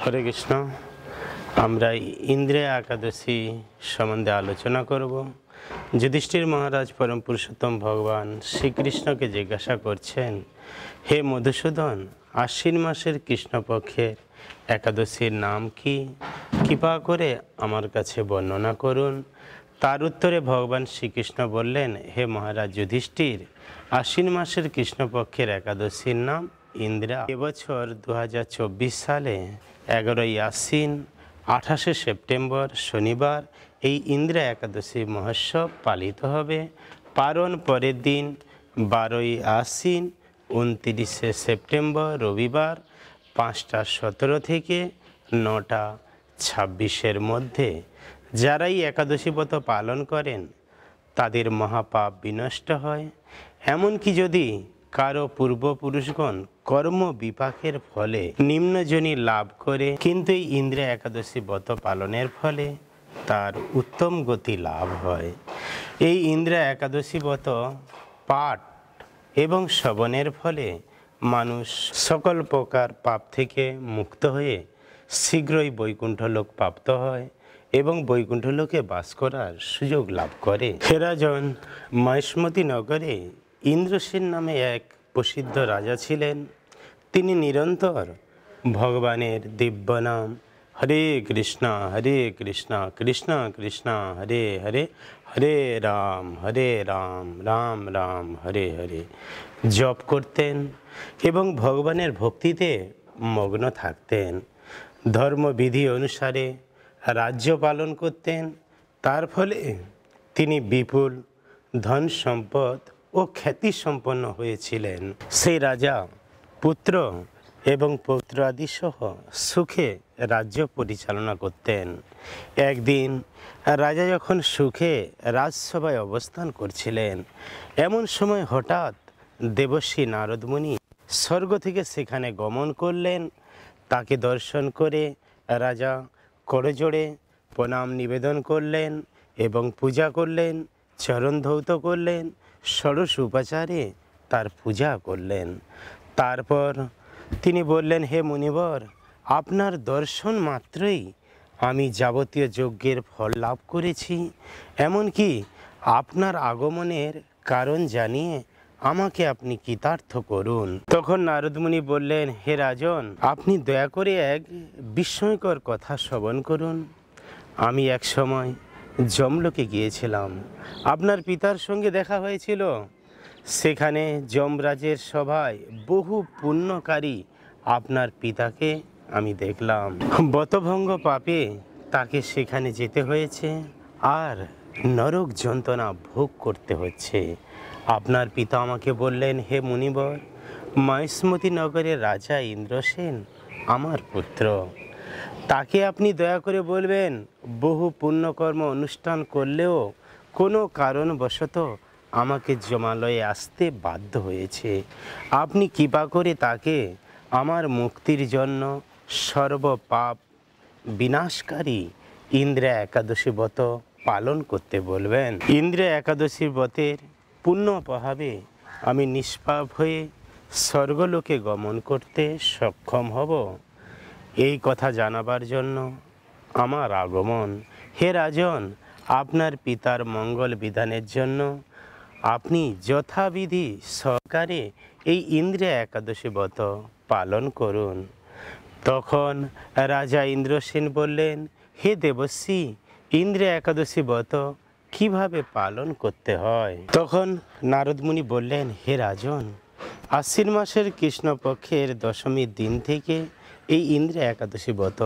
হরে কৃষ্ণ। আমরা ইন্দ্রিয় একাদশী সম্বন্ধে আলোচনা করব। যুধিষ্ঠির মহারাজ পরম পুরুষোত্তম ভগবান শ্রীকৃষ্ণকে জিজ্ঞাসা করছেন, হে মধুসূদন, আশ্বিন মাসের কৃষ্ণপক্ষের একাদশীর নাম কি? কৃপা করে আমার কাছে বর্ণনা করুন। তার উত্তরে ভগবান শ্রীকৃষ্ণ বললেন, হে মহারাজ যুধিষ্ঠির, আশ্বিন মাসের কৃষ্ণপক্ষের একাদশীর নাম ইন্দ্রা। এবছর 2024 সালে 11ই আশ্বিন 28শে সেপ্টেম্বর শনিবার এই ইন্দ্রা একাদশী মহোৎসব পালিত হবে। পারণ পরের দিন 12ই আশ্বিন 29শে সেপ্টেম্বর রবিবার 5টা 17 থেকে 9টা 26-এর মধ্যে। যারা এই একাদশী ব্রত পালন করেন তাদের মহাপাপ বিনষ্ট হয়। এমনকি যদি কারো পূর্বপুরুষগণ কর্ম বিপাকের ফলে নিম্নজনী লাভ করে, কিন্তু এই ইন্দ্রিয় একাদশী ব্রত পালনের ফলে তার উত্তম গতি লাভ হয়। এই ইন্দ্রিয় একাদশী ব্রত পাঠ এবং শ্রবণের ফলে মানুষ সকল প্রকার পাপ থেকে মুক্ত হয়ে শীঘ্রই বৈকুণ্ঠ লোক প্রাপ্ত হয় এবং বৈকুণ্ঠ লোকে বাস করার সুযোগ লাভ করে। হে রাজন, মহেশমতি নগরে ইন্দ্রসেন নামে এক প্রসিদ্ধ রাজা ছিলেন। তিনি নিরন্তর ভগবানের দিব্য নাম হরে কৃষ্ণ কৃষ্ণ কৃষ্ণ হরে হরে, হরে রাম রাম রাম হরে হরে জপ করতেন এবং ভগবানের ভক্তিতে মগ্ন থাকতেন। ধর্মবিধি অনুসারে রাজ্য পালন করতেন। তার ফলে তিনি বিপুল ধন সম্পদ ও খ্যাতি সম্পন্ন হয়েছিলেন। সেই রাজা পুত্র এবং পৌত্রাদি সহ সুখে রাজ্য পরিচালনা করতেন। একদিন রাজা যখন সুখে রাজসভায় অবস্থান করছিলেন, এমন সময় হঠাৎ দেবর্ষি নারদ মুনি স্বর্গ থেকে সেখানে গমন করলেন। তাকে দর্শন করে রাজা করজোড়ে প্রণাম নিবেদন করলেন এবং পূজা করলেন, চরণ ধৌত করলেন, ষোড়শ উপাচারে তার পূজা করলেন। তারপর তিনি বললেন, হে মুনিবর, আপনার দর্শন মাত্রই আমি যাবতীয় যজ্ঞের ফল লাভ করেছি। এমনকি আপনার আগমনের কারণ জানিয়ে আমাকে আপনি কৃতার্থ করুন। তখন নারদমুনি বললেন, হে রাজন, আপনি দয়া করে এক বিস্ময়কর কথা শ্রবণ করুন। আমি এক সময় যমলোকে গিয়েছিলাম। আপনার পিতার সঙ্গে দেখা হয়েছিল। সেখানে যমরাজের সভায় বহু পুণ্যকারী আপনার পিতাকে আমি দেখলাম। ব্রতভঙ্গ পাপে তাকে সেখানে যেতে হয়েছে আর নরক যন্ত্রণা ভোগ করতে হচ্ছে। আপনার পিতা আমাকে বললেন, হে মুনিবর, মহেশমতি নগরের রাজা ইন্দ্রসেন আমার পুত্র। তাকে আপনি দয়া করে বলবেন, বহু পুণ্যকর্ম অনুষ্ঠান করলেও কোনো কারণবশত আমাকে যমালয়ে আসতে বাধ্য হয়েছে। আপনি কৃপা করে তাকে আমার মুক্তির জন্য সর্বপাপ বিনাশকারী ইন্দ্রিয় একাদশী ব্রত পালন করতে বলবেন। ইন্দ্রিয় একাদশী ব্রতের পুণ্য প্রভাবে আমি নিষ্পাপ হয়ে স্বর্গলোকে গমন করতে সক্ষম হব, এই কথা জানাবার জন্য আমার আগমন। হে রাজন, আপনার পিতার মঙ্গল বিধানের জন্য আপনি যথাবিধি সহকারে এই ইন্দ্রিয় একাদশী ব্রত পালন করুন। তখন রাজা ইন্দ্রসেন বললেন, হে দেবর্ষি, ইন্দ্রিয় একাদশী ব্রত কিভাবে পালন করতে হয়? তখন নারদমুনি বললেন, হে রাজন, আশ্বিন মাসের কৃষ্ণপক্ষের দশমীর দিন থেকে এই ইন্দ্রিয় একাদশী ব্রত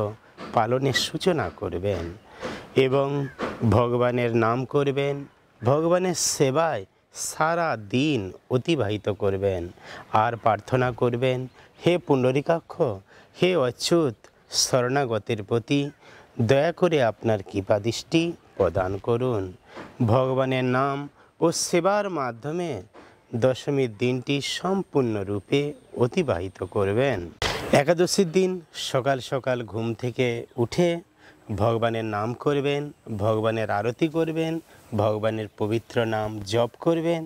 পালনের সূচনা করবেন এবং ভগবানের নাম করবেন, ভগবানের সেবায় সারা দিন অতিবাহিত করবেন আর প্রার্থনা করবেন, হে পুণ্ডরীকাক্ষ, হে অচ্যুত, শরণাগতের প্রতি দয়া করে আপনার কৃপাদৃষ্টি প্রদান করুন। ভগবানের নাম ও সেবার মাধ্যমে দশমীর দিনটি সম্পূর্ণরূপে অতিবাহিত করবেন। একাদশীর দিন সকাল সকাল ঘুম থেকে উঠে ভগবানের নাম করবেন, ভগবানের আরতি করবেন, ভগবানের পবিত্র নাম জপ করবেন।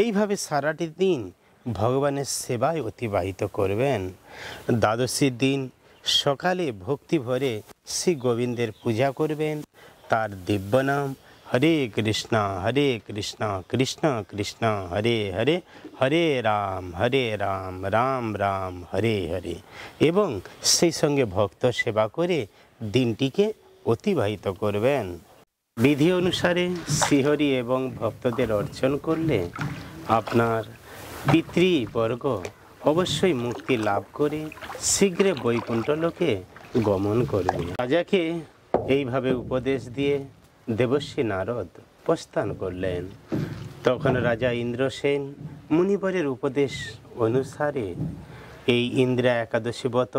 এইভাবে সারাটি দিন ভগবানের সেবায় অতিবাহিত করবেন। দ্বাদশীর দিন সকালে ভক্তি ভরে শ্রী গোবিন্দের পূজা করবেন। তার দিব্য নাম হরে কৃষ্ণ কৃষ্ণ কৃষ্ণ হরে হরে, হরে রাম রাম রাম হরে হরে, এবং সেই সঙ্গে ভক্ত সেবা করে দিনটিকে অতিবাহিত করবেন। বিধি অনুসারে শ্রীহরি এবং ভক্তদের অর্চন করলে আপনার পিতৃবর্গ অবশ্যই মুক্তি লাভ করে শীঘ্রে বৈকুণ্ঠ লোকে গমন করবে। রাজাকে এইভাবে উপদেশ দিয়ে দেবর্ষি নারদ প্রস্থান করলেন। তখন রাজা ইন্দ্রসেন মুনিবরের উপদেশ অনুসারে এই ইন্দ্রা একাদশী ব্রত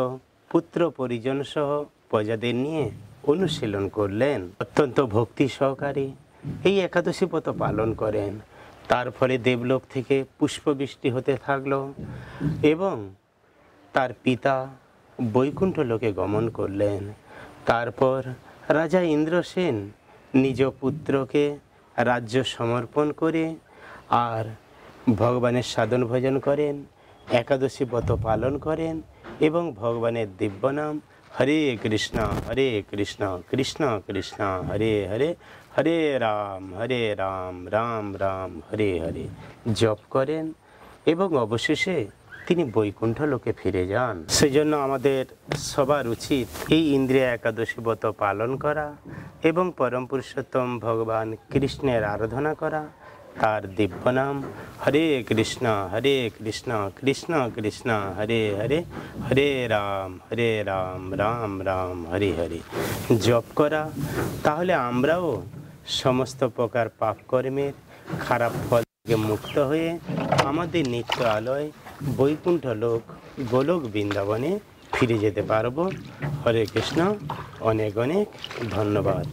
পুত্র পরিজন সহ প্রজাদের নিয়ে অনুশীলন করলেন। অত্যন্ত ভক্তি সহকারে এই একাদশী ব্রত পালন করেন। তার ফলে দেবলোক থেকে পুষ্পবৃষ্টি হতে থাকলো এবং তার পিতা বৈকুণ্ঠ লোকে গমন করলেন। তারপর রাজা ইন্দ্রসেন নিজ পুত্রকে রাজ্য সমর্পণ করে আর ভগবানের সাধন ভজন করেন, একাদশী ব্রত পালন করেন এবং ভগবানের দিব্য নাম হরে কৃষ্ণ কৃষ্ণ কৃষ্ণ হরে হরে, হরে রাম রাম রাম হরে হরে জপ করেন এবং অবশেষে তিনি বৈকুণ্ঠ লোকে ফিরে যান। সেজন্য আমাদের সবার উচিত এই ইন্দ্রিয় একাদশী ব্রত পালন করা এবং পরম পুরুষোত্তম ভগবান কৃষ্ণের আরাধনা করা। তার দিব্য নাম হরে কৃষ্ণ কৃষ্ণ কৃষ্ণ হরে হরে, হরে রাম রাম রাম হরে হরে জপ করা। তাহলে আমরাও সমস্ত প্রকার পাপ কর্মের খারাপ ফল থেকে মুক্ত হয়ে আমাদের নিত্য আলয় বৈকুণ্ঠ লোক গোলক বৃন্দাবনে ফিরে যেতে পারবো। হরে কৃষ্ণ, অনেক অনেক ধন্যবাদ।